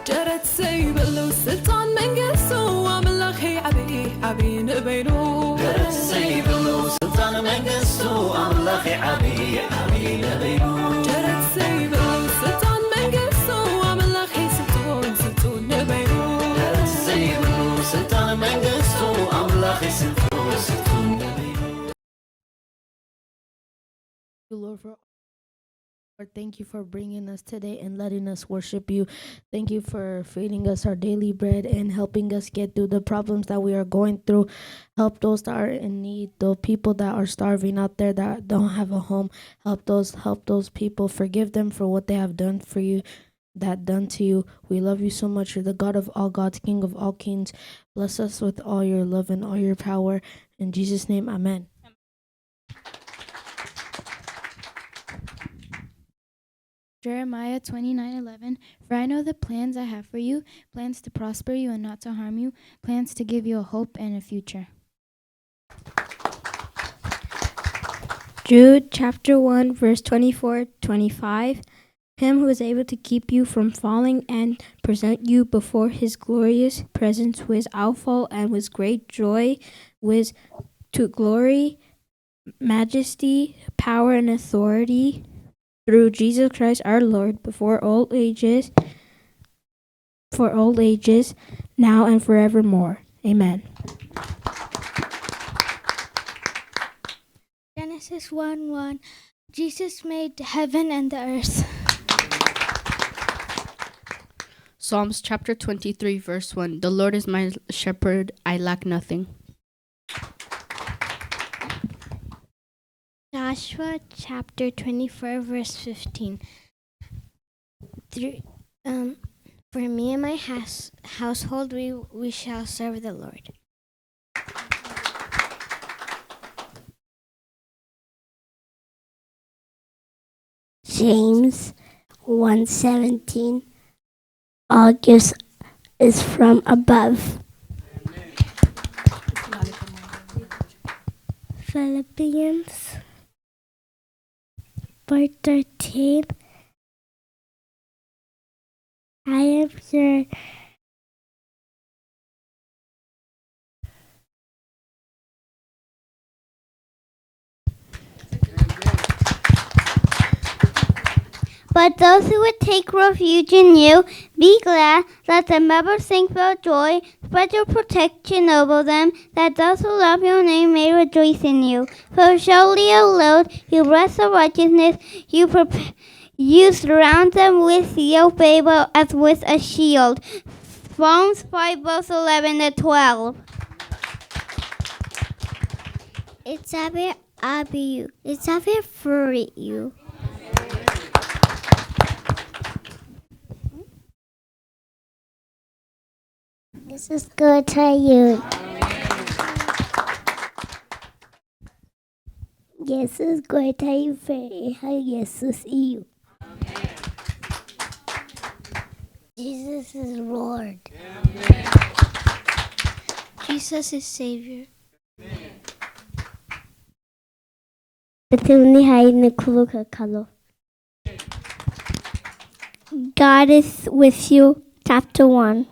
جرت سيبلو سلطان منقصو أملاخي عبي نبينو جرت سيبلو سلطان منقصو أملاخي عبي نبينو جرت سيبلو سلطان منقصو أملاخي سلطون نبينو جرت سيبلو سلطان منقصو أملاخي سلطون نبينو. Lord, thank you for bringing us today and letting us worship you. Thank you for feeding us our daily bread and helping us get through the problems that we are going through. Help those that are in need, the people that are starving out there that don't have a home. Help those people. Forgive them for what they have done for you, done to you. We love you so much. You're the God of all gods, King of all kings. Bless us with all your love and all your power. In Jesus' name, amen. Jeremiah 29:11. For I know the plans I have for you, plans to prosper you and not to harm you, plans to give you a hope and a future. Jude chapter 1 verse 24-25. Him who is able to keep you from falling and present you before his glorious presence without fault and with great joy, with to glory, majesty, power and authority, through Jesus Christ our Lord, for all ages, now and forevermore. Amen. Genesis 1:1. Jesus made heaven and the earth. Psalms chapter 23 verse 1. The Lord is my shepherd, I lack nothing. Joshua chapter 24 verse 15. For me and my household we shall serve the Lord. James 1:17. All gifts is from above. Philippians 4:13. I am sure but those who would take refuge in you, be glad, let them ever sing for joy, spread your protection over them, that those who love your name may rejoice in you. For surely, O Lord, you bless the righteousness, you surround them with your favor as with a shield. Psalms 5 verse 11-12. it's ever for you. This is good to you. This is good to you. Yes, is you. Jesus is Lord. Jesus is Savior. God is with you. Chapter 1.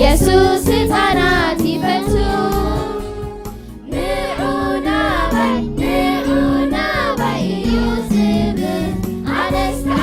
ኢየሱስ ሕፃናት ይፈቱ ንዑና በይ እዩ ዝብል ኣነስታ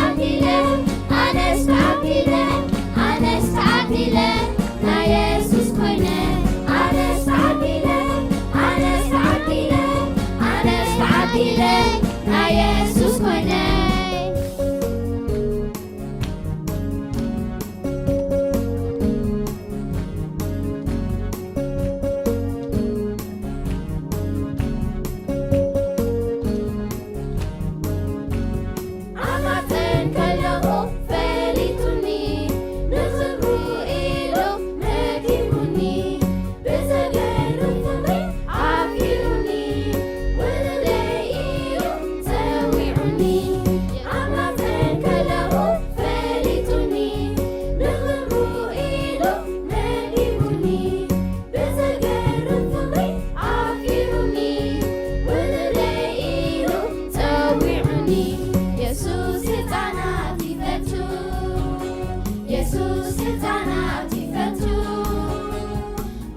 ህጻናት ይፈቱ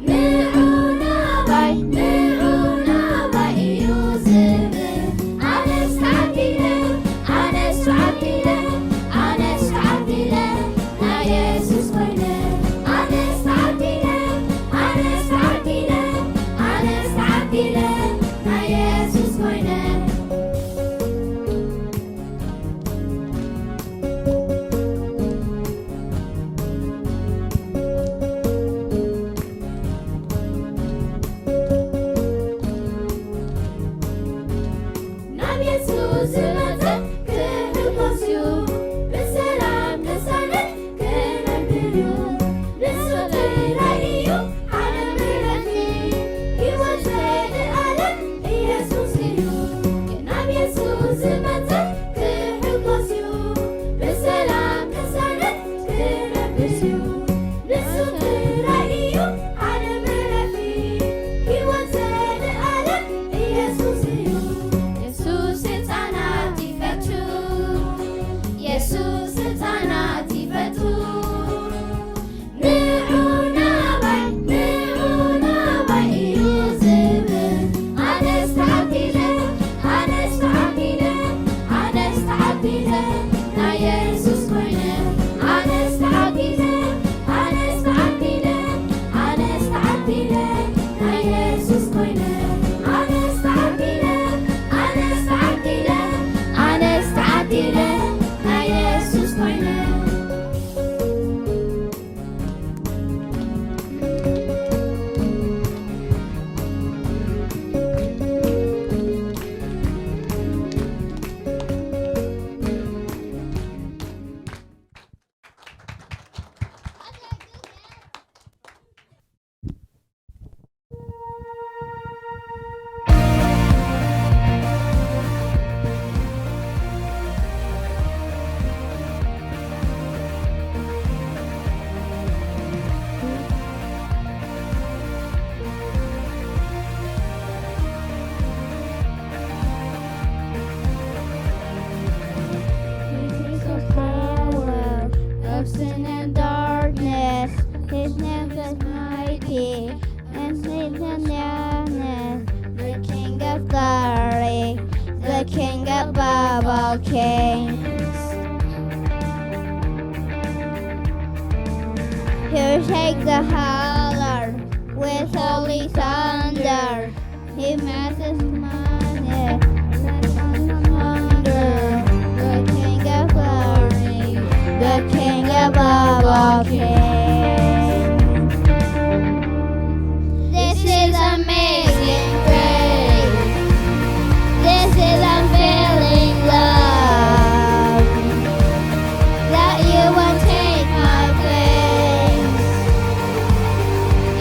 ንዑና ባይ ንዑና ባይ እዩ ዝብል ኣነስ ተዓዲለ ኣነስ ተዓዲለ ኣነስ ተዓዲለ ናይ የሱስ ኮይነ ኣነስ ተዓዲለ ኣነስ ተዓዲለ ኣነስ ተዓዲለ ናይ የሱስ ኮይነ ናብ የሱስ ዝመፀ ክህጎስ እዩ ብሰላም ነፃነት ክነብር እዩ ንሱ ጥራይ እዩ ዓለም ምሕረቲ ሂወት ዘለኣለም ኢየሱስ እዩ ናብ የሱስ ዝመፀ ክህጎስ እዩ ብሰላም ነፃነት ክነብር እዩ ንሱ ጥራይ እዩ ዓለም ምሕረቲ ሂወት ዘለኣለም ኢየሱስ እዩ የሱስ ህጻናት ይፈቱ የሱስ ህጻናት ይፈቱ ንዑና ባይ ንዑና ባይ እዩ ዝብል ኣነስ ተዓዲለ ኣነስ ተዓዲለ ኣነስ ተዓዲለ ናይ የሱስ ኮይነ ኣነስ ተዓዲለ ኣነስ ተዓዲለ ኣነስ ተዓዲለ ናይ የሱስ ኮይነ ኣነስ ተዓዲለ ኣነስ ተዓዲለ ኣነስ ተዓዲለ ናይ የሱስ ኮይነ His power of sin and darkness. His name is mighty, and his name the King of glory, the King above all kings. He'll shake the howler with holy thunder. He masses money, wonder. The King of glory, the King above all kings. This is amazing grace. This is unfailing love. That you will take my place.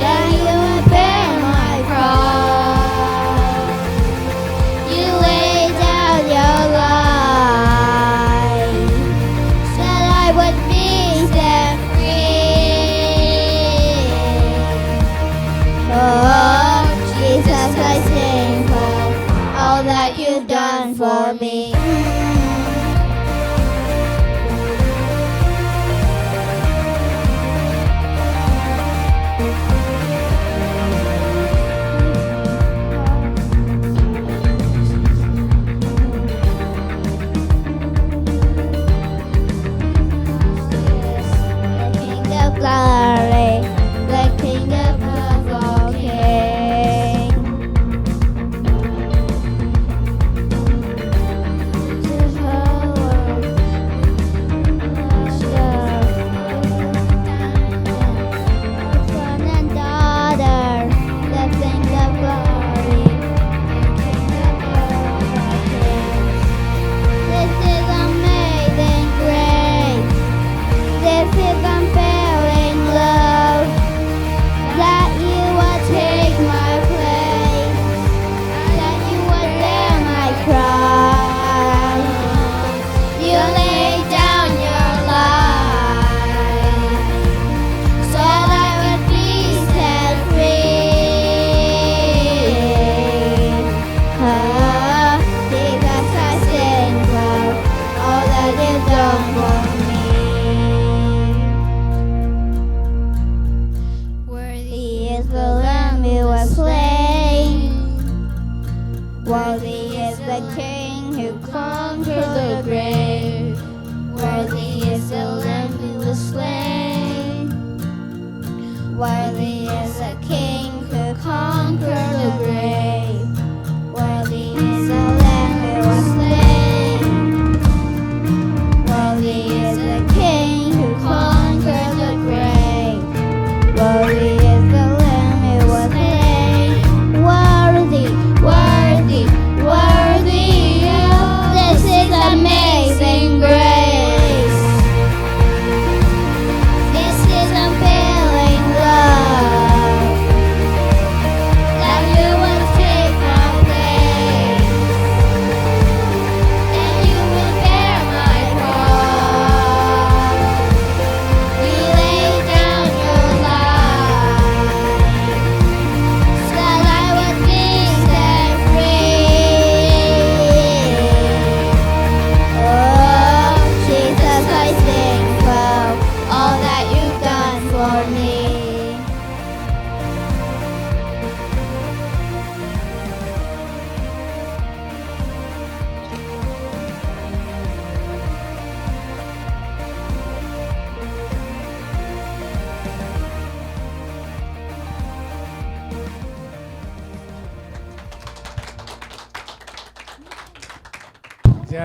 That you will bear my cross.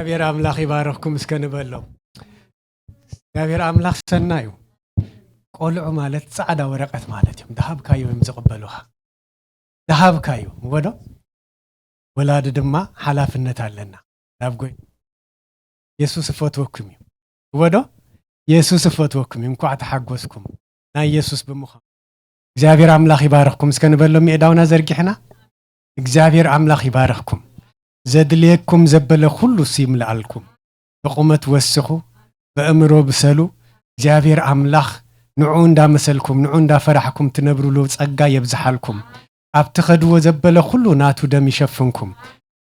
እግዚአብሔር አምላክ ይባርክኩም እስከንበለው እግዚአብሔር አምላክ ሰናዩ ቆልዑ ማለት ጻዕዳ ወረቀት ማለት እዩ ዳሃብካዩ ዝቅበሉኻ ዳሃብካዩ ወዶ ወላድ ድማ ሓላፍነት ኣለና ዳብጎይ ኢየሱስ ፈትወኩም እዩ ወዶ ኢየሱስ ፈትወኩም እንኳዕ ተሓጎስኩም ናይ ኢየሱስ ብምዃ እግዚአብሔር አምላክ ይባርክኩም እስከንበለው ሚዕዳውና ዘርጊሕና እግዚአብሔር አምላክ ይባርክኩም ዘድልየኩም ዘበለ ሁሉ ሲምልአልኩም በቁመት ወስኹ በእምሮ ብሰሉ እግዚአብሔር አምላክ ንዑ እንዳመሰልኩም ንዑ እንዳፈራሕኩም ትነብሩሉ ጸጋ የብዝሓልኩም ኣብትኸድዎ ዘበለ ሁሉ ናቱ ደም ይሸፍንኩም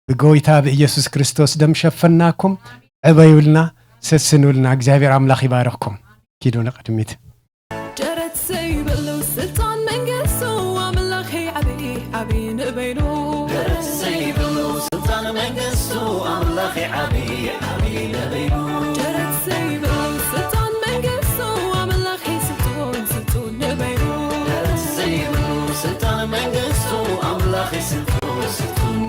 በጎይታ በኢየሱስ ክርስቶስ ደም ሸፈናኩም ዕበዩልና ሰስኑልና እግዚአብሔር አምላክ ይባርክኩም ኪዶ ነቅድሚት ጀረት ሰይበለው ስልጣን መንግስቱ አምላክ ዓቢ ዓቢ ንበይኑ ጀረት ሰይበለው ስልጣን መንግስቱ አምላክ ዓቢ ዓቢ ንበይኑ ጀረት ሰይበለው ስልጣን መንግስቱ አምላክ ስልጡን ንበይኑ ጀረት ሰይበለው ስልጣን መንግስቱ አምላክ ስልጡን